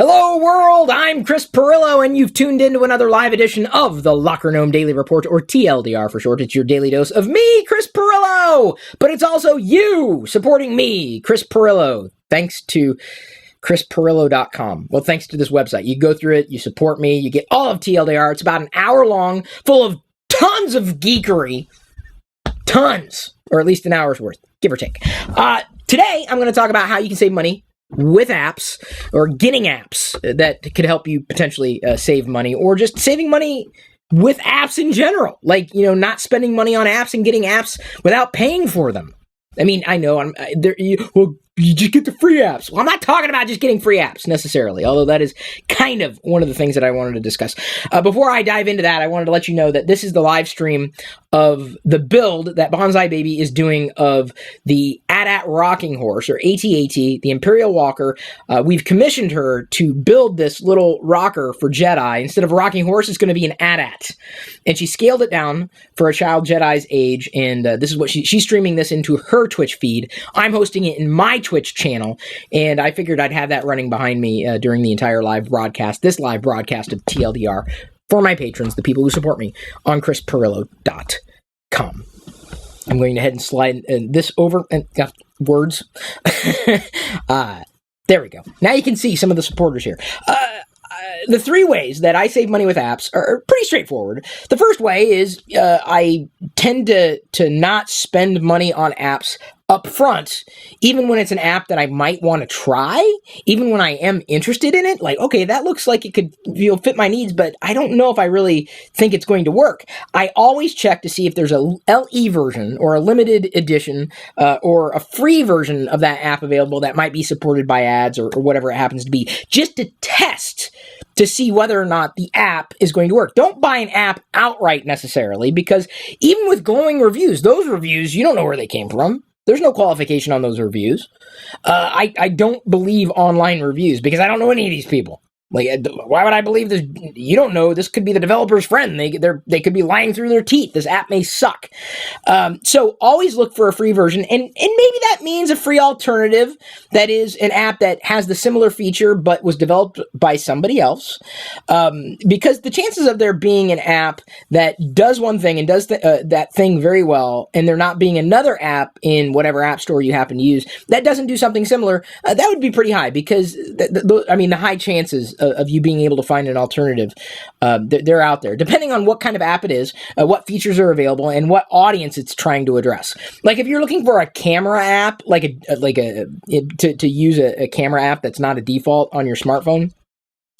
Hello world, I'm Chris Pirillo, and you've tuned into another live edition of the Locker Gnome Daily Report, or TLDR for short. It's your daily dose of me, Chris Pirillo, but it's also you supporting me, Chris Pirillo, thanks to chrispirillo.com. Well, thanks to this website. You go through it, you support me, you get all of TLDR. It's about an hour long, full of tons of geekery. Tons, or at least an hour's worth, give or take. Today, I'm going to talk about how you can save money with apps, or getting apps that could help you potentially save money, or just saving money with apps in general. Like, not spending money on apps and getting apps without paying for them. I mean, I know you just get the free apps. Well, I'm not talking about just getting free apps necessarily, although that is kind of one of the things that I wanted to discuss. Before I dive into that, I wanted to let you know that this is the live stream of the build that Bonsai Baby is doing of the AT-AT Rocking Horse, or AT-AT, the Imperial Walker. We've commissioned her to build this little rocker for Jedi. Instead of a rocking horse, it's going to be an AT-AT. And she scaled it down for a child Jedi's age, and this is what she's streaming this into her Twitch feed. I'm hosting it in my Twitch channel, and I figured I'd have that running behind me during the entire live broadcast, this live broadcast of TLDR, for my patrons, the people who support me, on chrispirillo.com. I'm going ahead and slide this over, and words. There we go. Now you can see some of the supporters here. The three ways that I save money with apps are pretty straightforward. The first way is I tend to not spend money on apps up front, even when it's an app that I might want to try, even when I am interested in it. Like, okay, that looks like it could fit my needs, but I don't know if I really think it's going to work. I always check to see if there's a LE version or a limited edition or a free version of that app available that might be supported by ads or whatever it happens to be, just to test to see whether or not the app is going to work. Don't buy an app outright necessarily, because even with glowing reviews, those reviews, you don't know where they came from. There's no qualification on those reviews. I don't believe online reviews because I don't know any of these people. Like, why would I believe this? You don't know. This could be the developer's friend. They could be lying through their teeth. This app may suck. So always look for a free version, and maybe that means a free alternative that is an app that has the similar feature but was developed by somebody else. Because the chances of there being an app that does one thing and does that thing very well, and there not being another app in whatever app store you happen to use that doesn't do something similar, that would be pretty high, because the high chances of you being able to find an alternative, they're out there, depending on what kind of app it is, what features are available, and what audience it's trying to address. Like, if you're looking for a camera app, to use a camera app that's not a default on your smartphone,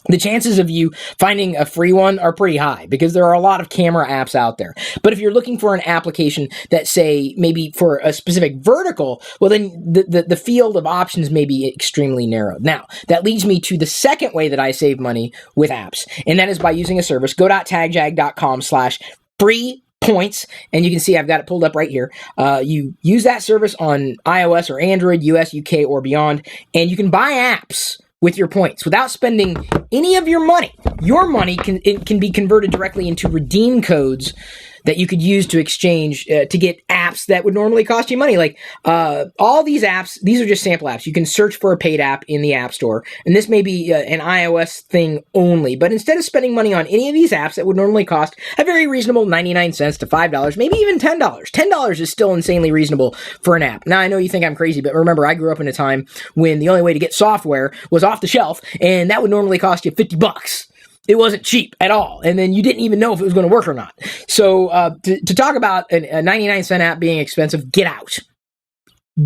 the chances of you finding a free one are pretty high, because there are a lot of camera apps out there. But if you're looking for an application that, say, maybe for a specific vertical, well, then the field of options may be extremely narrowed. Now, that leads me to the second way that I save money with apps, and that is by using a service, go.tagjag.com/free points, and you can see I've got it pulled up right here. You use that service on iOS or Android, US, UK, or beyond, and you can buy apps with your points without spending any of your money. Your money can be converted directly into redeem codes that you could use to exchange to get apps that would normally cost you money. Like, all these apps, these are just sample apps. You can search for a paid app in the App Store, and this may be an iOS thing only, but instead of spending money on any of these apps that would normally cost a very reasonable 99 cents to $5, maybe even $10. $10 is still insanely reasonable for an app. Now, I know you think I'm crazy, but remember, I grew up in a time when the only way to get software was off the shelf, and that would normally cost you $50. It wasn't cheap at all, and then you didn't even know if it was going to work or not. So to talk about a 99-cent app being expensive, get out.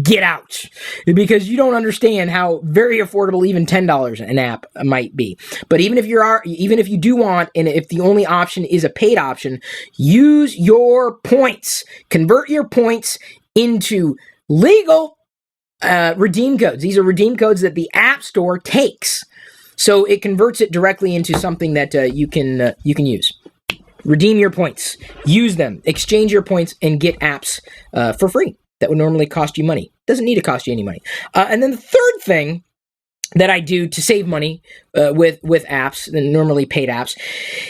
Get out. Because you don't understand how very affordable even $10 an app might be. But even if you do want, and if the only option is a paid option, use your points. Convert your points into legal redeem codes. These are redeem codes that the App Store takes. So it converts it directly into something that you can use. Redeem your points. Use them. Exchange your points and get apps for free that would normally cost you money. Doesn't need to cost you any money. And then the third thing that I do to save money with apps, and normally paid apps,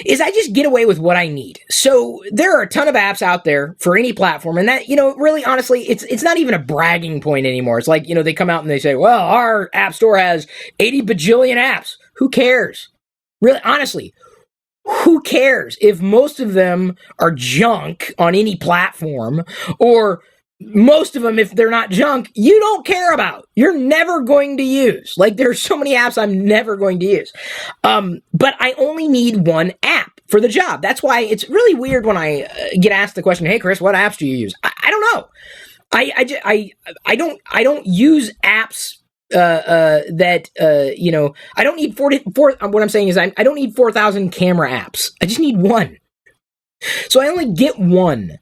is I just get away with what I need. So there are a ton of apps out there for any platform, and that, really honestly, it's not even a bragging point anymore. It's like, they come out and they say, well, our app store has 80 bajillion apps. Who cares? Really, honestly, who cares if most of them are junk on any platform, or most of them, if they're not junk, you don't care about. You're never going to use. Like, there's so many apps I'm never going to use. But I only need one app for the job. That's why it's really weird when I get asked the question, hey, Chris, what apps do you use? I don't know. I don't use apps that I don't need 44. What I'm saying is I don't need 4,000 camera apps. I just need one. So I only get one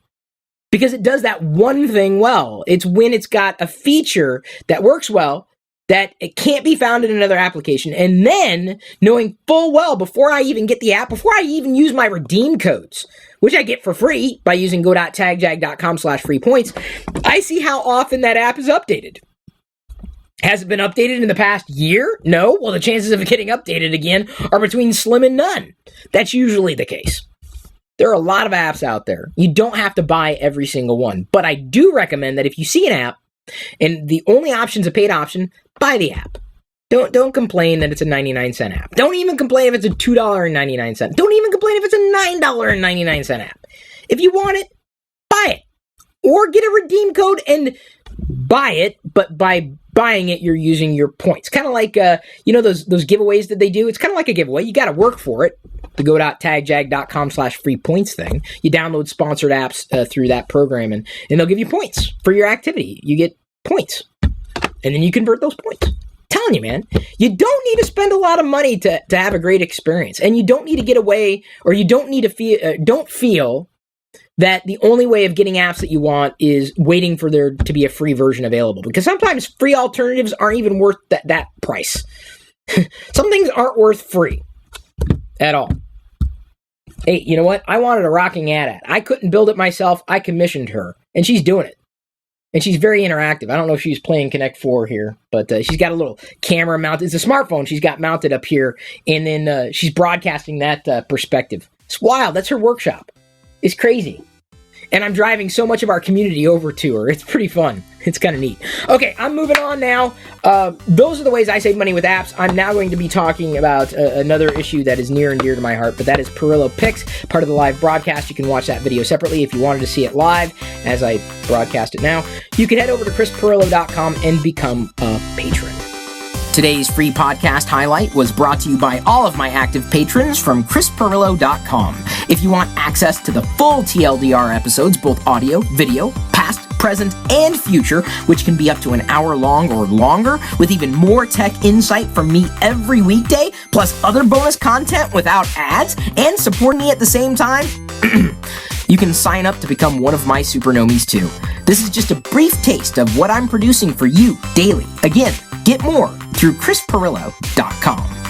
because it does that one thing well. It's when it's got a feature that works well that it can't be found in another application. And then knowing full well before I even get the app, before I even use my redeem codes, which I get for free by using go.tagjag.com/free points, I see how often that app is updated. Has it been updated in the past year? No. Well, the chances of it getting updated again are between slim and none. That's usually the case. There are a lot of apps out there. You don't have to buy every single one. But I do recommend that if you see an app and the only option is a paid option, buy the app. Don't complain that it's a 99-cent app. Don't even complain if it's a $2.99. Don't even complain if it's a $9.99 app. If you want it, buy it. Or get a redeem code and buy it, but by buying it, you're using your points. Kind of like, those giveaways that they do. It's kind of like a giveaway. You got to work for it. The go.tagjag.com/free points thing. You download sponsored apps through that program, and they'll give you points for your activity. You get points, and then you convert those points. I'm telling you, man, you don't need to spend a lot of money to have a great experience, and you don't need to get away, or you don't need to don't feel that the only way of getting apps that you want is waiting for there to be a free version available. Because sometimes free alternatives aren't even worth that price. Some things aren't worth free at all. Hey, you know what? I wanted a rocking ad. I couldn't build it myself. I commissioned her, and she's doing it. And she's very interactive. I don't know if she's playing Connect 4 here, but she's got a little camera mounted. It's a smartphone she's got mounted up here, and then she's broadcasting that perspective. It's wild. That's her workshop. It's crazy. And I'm driving so much of our community over to her. It's pretty fun. It's kind of neat. Okay, I'm moving on now. Those are the ways I save money with apps. I'm now going to be talking about another issue that is near and dear to my heart, but that is Pirillo Picks, part of the live broadcast. You can watch that video separately if you wanted to see it live as I broadcast it now. You can head over to chrispirillo.com and become a patron. Today's free podcast highlight was brought to you by all of my active patrons from chrispirillo.com. If you want access to the full TLDR episodes, both audio, video, past, present, and future, which can be up to an hour long or longer, with even more tech insight from me every weekday, plus other bonus content without ads, and support me at the same time, you can sign up to become one of my supernomies too. This is just a brief taste of what I'm producing for you daily. Again, get more through chrispirillo.com.